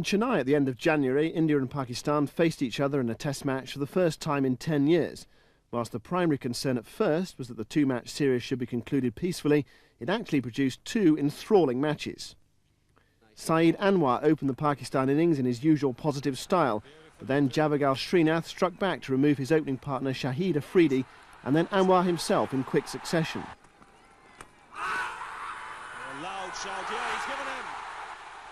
Chennai at the end of January, India and Pakistan faced each other in a test match for the first time in 10 years. Whilst the primary concern at first was that the two-match series should be concluded peacefully, it actually produced two enthralling matches. Saeed Anwar opened the Pakistan innings in his usual positive style, but then Javagal Srinath struck back to remove his opening partner Shahid Afridi, and then Anwar himself in quick succession.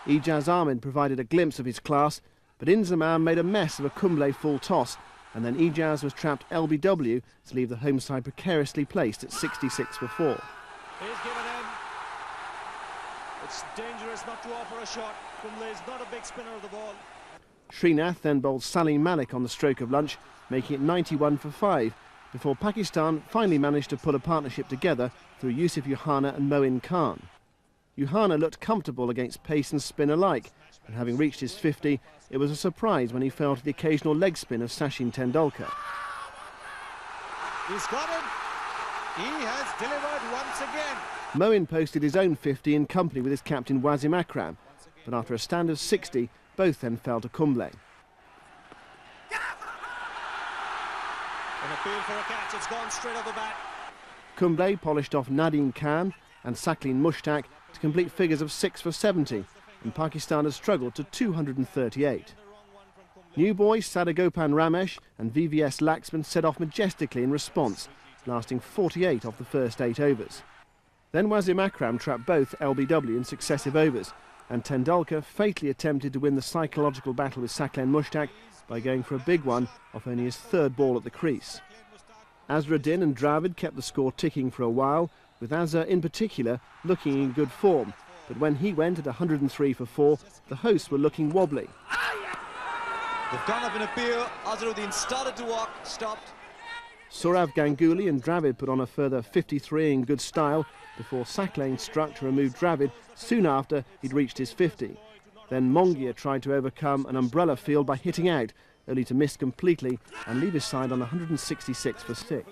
Ijaz Ahmed provided a glimpse of his class, but Inzamam made a mess of a Kumble full toss, and then Ijaz was trapped LBW to leave the home side precariously placed at 66 for 4. He's given in. It's dangerous not to offer a shot. Kumble is not a big spinner of the ball. Srinath then bowled Salim Malik on the stroke of lunch, making it 91 for 5, before Pakistan finally managed to put a partnership together through Yusuf Yuhana and Moin Khan. Yuhana looked comfortable against pace and spin alike, and having reached his 50, it was a surprise when he fell to the occasional leg spin of Sachin Tendulkar. He's got him. He has delivered once again. Moin posted his own 50 in company with his captain Wasim Akram, but after a stand of 60, both then fell to Kumble. An appeal for a catch, it's gone straight off the bat. Kumble polished off Nadeem Khan and Sakleen Mushtaq to complete figures of 6 for 70, and Pakistan has struggled to 238. New boys Sadagopan Ramesh and VVS Laxman set off majestically in response, lasting 48 off the first 8 overs. Then Wasim Akram trapped both LBW in successive overs, and Tendulkar fatally attempted to win the psychological battle with Sakleen Mushtaq by going for a big one off only his third ball at the crease. Azharuddin and Dravid kept the score ticking for a while, with Azhar in particular looking in good form, but when he went at 103 for 4, the hosts were looking wobbly. They've gone up in a appeal. Azharuddin started to walk, stopped. Sourav Ganguly and Dravid put on a further 53 in good style before Sakleen struck to remove Dravid soon after he'd reached his 50. Then Mongia tried to overcome an umbrella field by hitting out, only to miss completely and leave his side on 166 for 6.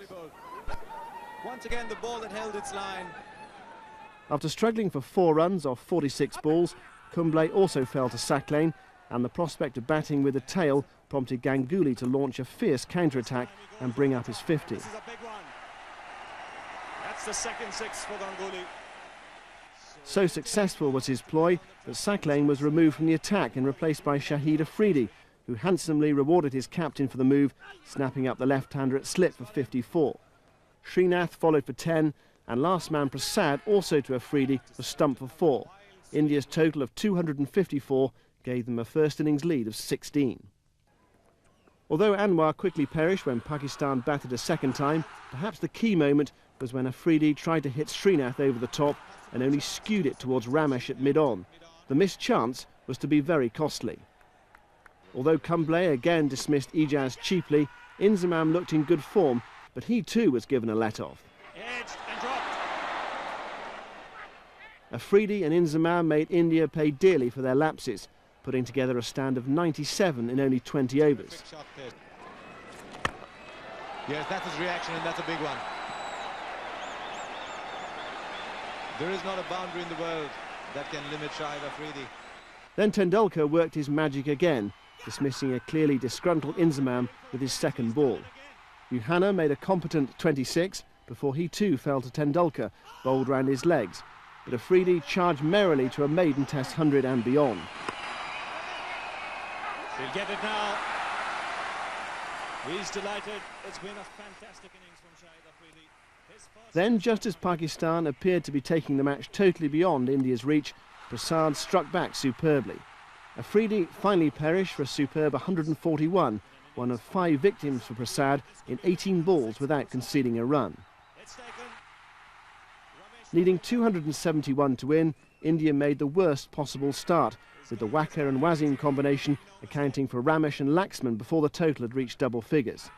Once again, the ball that held its line. After struggling for 4 runs off 46 balls, Kumble also fell to Sakleen, and the prospect of batting with the tail prompted Ganguly to launch a fierce counter-attack and bring up his 50. This is a big one. That's the second 6 for Ganguly. So successful was his ploy that Sakleen was removed from the attack and replaced by Shahid Afridi, who handsomely rewarded his captain for the move, snapping up the left-hander at slip for 54. Srinath followed for 10, and last man Prasad, also to Afridi, was stumped for 4. India's total of 254 gave them a first innings lead of 16. Although Anwar quickly perished when Pakistan batted a second time, perhaps the key moment was when Afridi tried to hit Srinath over the top and only skewed it towards Ramesh at mid-on. The missed chance was to be very costly. Although Kumble again dismissed Ijaz cheaply, Inzamam looked in good form, but he too was given a let-off. Edged and dropped. Afridi and Inzamam made India pay dearly for their lapses, putting together a stand of 97 in only 20 overs. Yes, that's his reaction, and that's a big one. There is not a boundary in the world that can limit Shahid Afridi. Then Tendulkar worked his magic again, dismissing a clearly disgruntled Inzamam with his second ball. Yuhana made a competent 26 before he too fell to Tendulkar, bowled round his legs, but Afridi charged merrily to a maiden test 100 and beyond. He'll get it now. He's delighted. It's been a fantastic innings from Shahid Afridi. Then, just as Pakistan appeared to be taking the match totally beyond India's reach, Prasad struck back superbly. Afridi finally perished for a superb 141, one of 5 victims for Prasad in 18 balls without conceding a run. Needing 271 to win, India made the worst possible start, with the Wacker and Wasim combination accounting for Ramesh and Laxman before the total had reached double figures.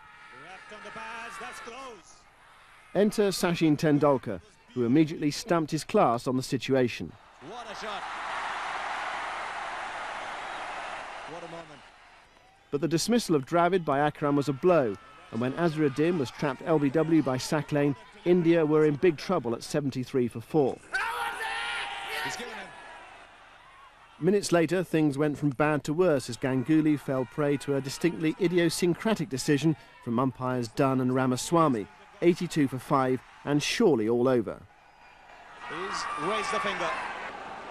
Enter Sachin Tendulkar, who immediately stamped his class on the situation. What a shot! What a moment. But the dismissal of Dravid by Akram was a blow, and when Azharuddin was trapped LBW by Sakleen, India were in big trouble at 73 for 4. Minutes later, things went from bad to worse as Ganguly fell prey to a distinctly idiosyncratic decision from umpires Dunn and Ramaswamy, 82 for 5 and surely all over. He's raised the finger.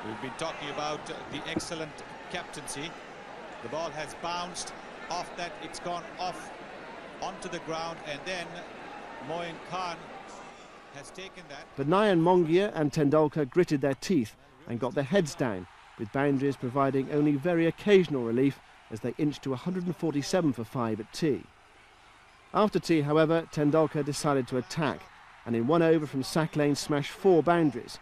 We've been talking about the excellent captaincy. The ball has bounced off that, it's gone off onto the ground, and then Moin Khan has taken that. But Nayan Mongia and Tendulkar gritted their teeth and got their heads down, with boundaries providing only very occasional relief as they inched to 147 for 5 at tea. After tea, however, Tendulkar decided to attack, and in one over from sack lane smashed 4 boundaries.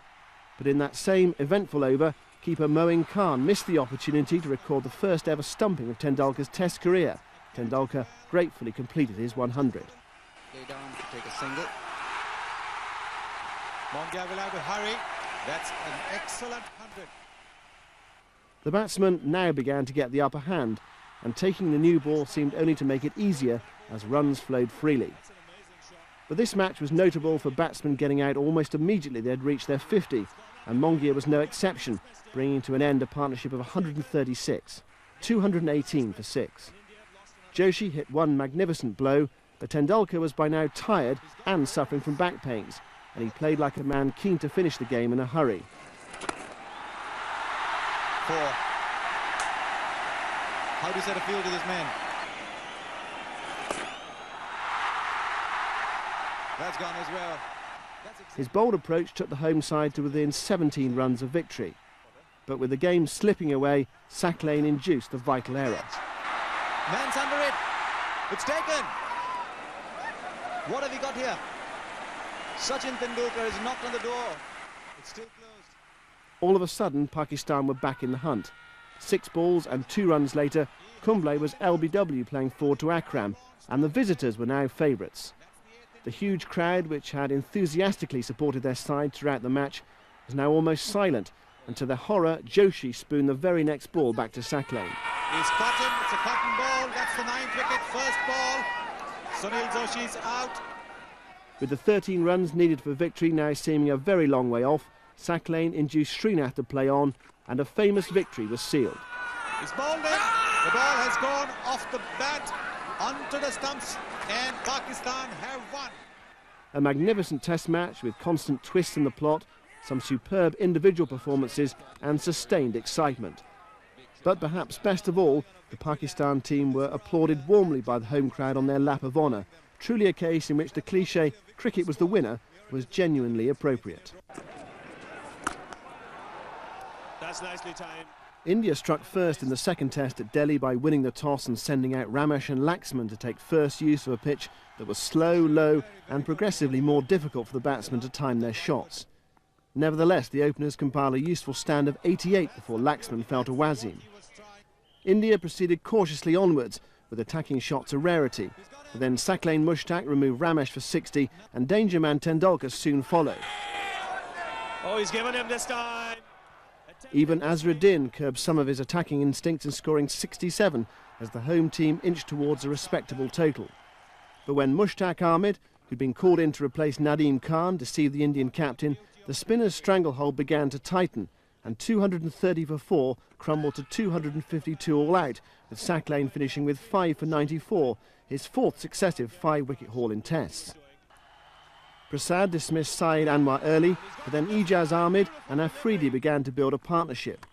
But in that same eventful over, keeper Moin Khan missed the opportunity to record the first ever stumping of Tendulkar's Test career. Tendulkar gratefully completed his 100. Lay down to take a single. Mongia will have to hurry. That's an excellent 100. The batsman now began to get the upper hand, and taking the new ball seemed only to make it easier as runs flowed freely. But this match was notable for batsmen getting out almost immediately they had reached their 50, and Mongia was no exception, bringing to an end a partnership of 136, 218 for 6. Joshi hit one magnificent blow, but Tendulkar was by now tired and suffering from back pains, and he played like a man keen to finish the game in a hurry. 4. How do you set a field to this man? That's gone as well. His bold approach took the home side to within 17 runs of victory. But with the game slipping away, sack lane induced the vital error. Man's under it. It's taken. What have we got here? Sachin Tendulkar has knocked on the door. It's still closed. All of a sudden, Pakistan were back in the hunt. 6 balls and 2 runs later, Kumble was LBW playing forward to Akram, and the visitors were now favourites. The huge crowd, which had enthusiastically supported their side throughout the match, was now almost silent, and to their horror, Joshi spooned the very next ball back to sack lane. He's cotton, it's a cotton ball, that's the 9th wicket, first ball. Sunil Joshi's out. With the 13 runs needed for victory now seeming a very long way off, sack lane induced Srinath to play on, and a famous victory was sealed. He's bowled in, the ball has gone off the bat, onto the stumps, and Pakistan have won. A magnificent test match with constant twists in the plot, some superb individual performances and sustained excitement. But perhaps best of all, the Pakistan team were applauded warmly by the home crowd on their lap of honour, truly a case in which the cliché "cricket was the winner" was genuinely appropriate. That's nicely timed. India struck first in the second test at Delhi by winning the toss and sending out Ramesh and Laxman to take first use of a pitch that was slow, low and progressively more difficult for the batsmen to time their shots. Nevertheless, the openers compiled a useful stand of 88 before Laxman fell to Wasim. India proceeded cautiously onwards, with attacking shots a rarity, but then Saklane Mushtaq removed Ramesh for 60 and danger man Tendulkar soon followed. Oh, he's given him this time. Even Azruddin curbed some of his attacking instincts in scoring 67 as the home team inched towards a respectable total. But when Mushtaq Ahmed, who'd been called in to replace Nadeem Khan, deceived the Indian captain, the spinner's stranglehold began to tighten, and 230 for 4 crumbled to 252 all out, with Saklane finishing with 5 for 94, his 4th successive 5-wicket haul in tests. Prasad dismissed Syed Anwar early, but then Ijaz Ahmed and Afridi began to build a partnership.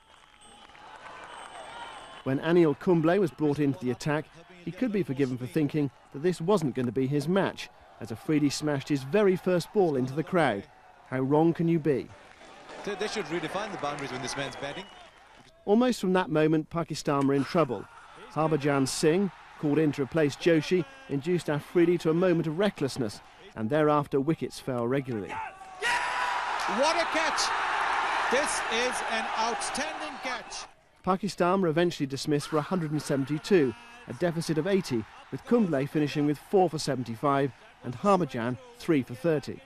When Anil Kumble was brought into the attack, he could be forgiven for thinking that this wasn't going to be his match, as Afridi smashed his very first ball into the crowd. How wrong can you be? They should redefine the boundaries when this man's batting. Almost from that moment, Pakistan were in trouble. Harbhajan Singh, called in to replace Joshi, induced Afridi to a moment of recklessness, and thereafter wickets fell regularly. What a catch! This is an outstanding catch. Pakistan were eventually dismissed for 172, a deficit of 80, with Kumble finishing with 4 for 75 and Harbhajan 3 for 30.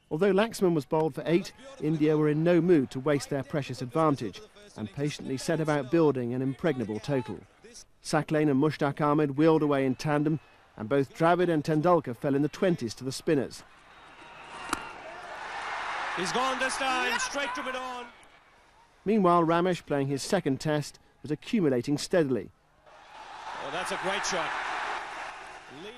Although Laxman was bowled for 8, India were in no mood to waste their precious advantage and patiently set about building an impregnable total. Saklane and Mushtaq Ahmed wheeled away in tandem, and both Dravid and Tendulkar fell in the 20s to the spinners. He's gone this time, straight to mid-on. Meanwhile, Ramesh, playing his second test, was accumulating steadily. Oh, that's a great shot.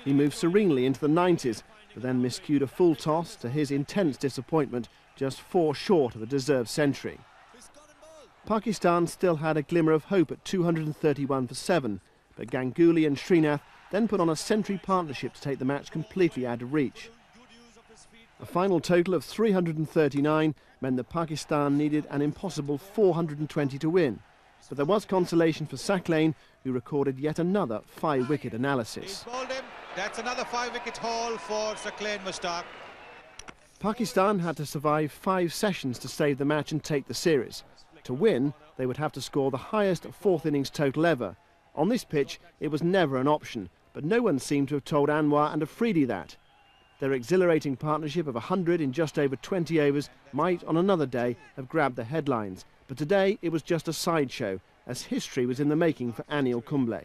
He moved serenely into the 90s, but then miscued a full toss to his intense disappointment, just 4 short of a deserved century. Pakistan still had a glimmer of hope at 231 for 7, but Ganguly and Srinath then put on a century partnership to take the match completely out of reach. A final total of 339 meant that Pakistan needed an impossible 420 to win, but there was consolation for Saqlain, who recorded yet another 5-wicket analysis. He's bowled him. That's another 5-wicket haul for Saqlain Mushtaq. Pakistan had to survive 5 sessions to save the match and take the series. To win, they would have to score the highest 4th innings total ever. On this pitch, it was never an option, but no one seemed to have told Anwar and Afridi that. Their exhilarating partnership of 100 in just over 20 overs might, on another day, have grabbed the headlines. But today, it was just a sideshow, as history was in the making for Anil Kumble.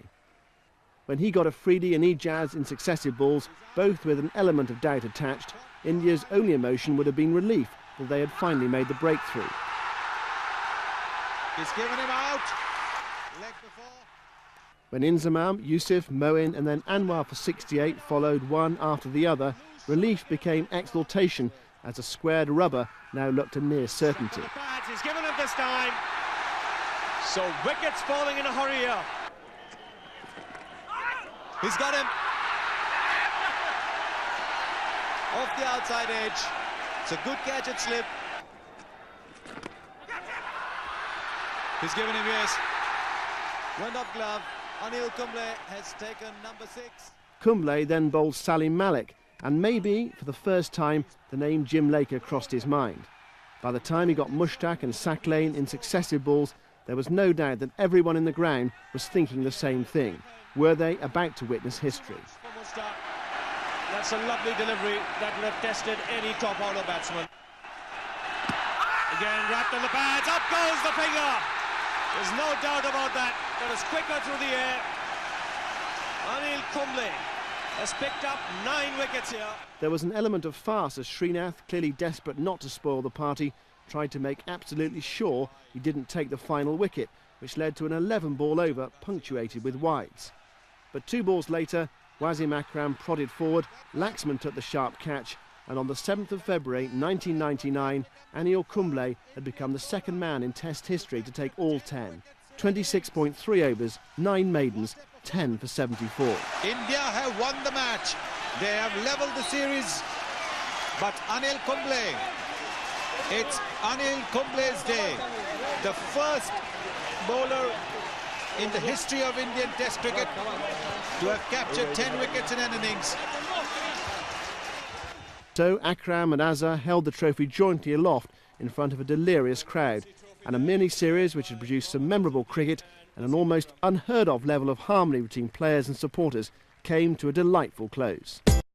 When he got Afridi and Ijaz in successive balls, both with an element of doubt attached, India's only emotion would have been relief that they had finally made the breakthrough. He's given him out. Leg before. When Inzamam, Yusuf, Moin and then Anwar for 68 followed one after the other, relief became exultation as a squared rubber now looked a near certainty. He's given him this time. So wickets falling in a hurry here. He's got him. Off the outside edge. It's a good catch and slip. He's given him yes. Went up glove. Anil Kumble has taken number 6. Kumble then bowled Salim Malik, and maybe, for the first time, the name Jim Laker crossed his mind. By the time he got Mushtaq and Saqlain in successive balls, there was no doubt that everyone in the ground was thinking the same thing. Were they about to witness history? That's a lovely delivery that would have tested any top-order batsman. Again, wrapped on the pads, up goes the finger. There's no doubt about that. That is quicker through the air. Anil Kumble has picked up 9 wickets here. There was an element of farce as Srinath, clearly desperate not to spoil the party, tried to make absolutely sure he didn't take the final wicket, which led to an 11-ball over punctuated with wides. But 2 balls later, Wasim Akram prodded forward, Laxman took the sharp catch, and on the 7th of February 1999, Anil Kumble had become the second man in Test history to take all 10. 26.3 overs, 9 maidens, 10 for 74. India have won the match. They have levelled the series. But Anil Kumble, it's Anil Kumble's day. The first bowler in the history of Indian Test cricket to have captured 10 wickets in an innings. So Akram and Azhar held the trophy jointly aloft in front of a delirious crowd, and a mini-series which had produced some memorable cricket and an almost unheard of level of harmony between players and supporters came to a delightful close.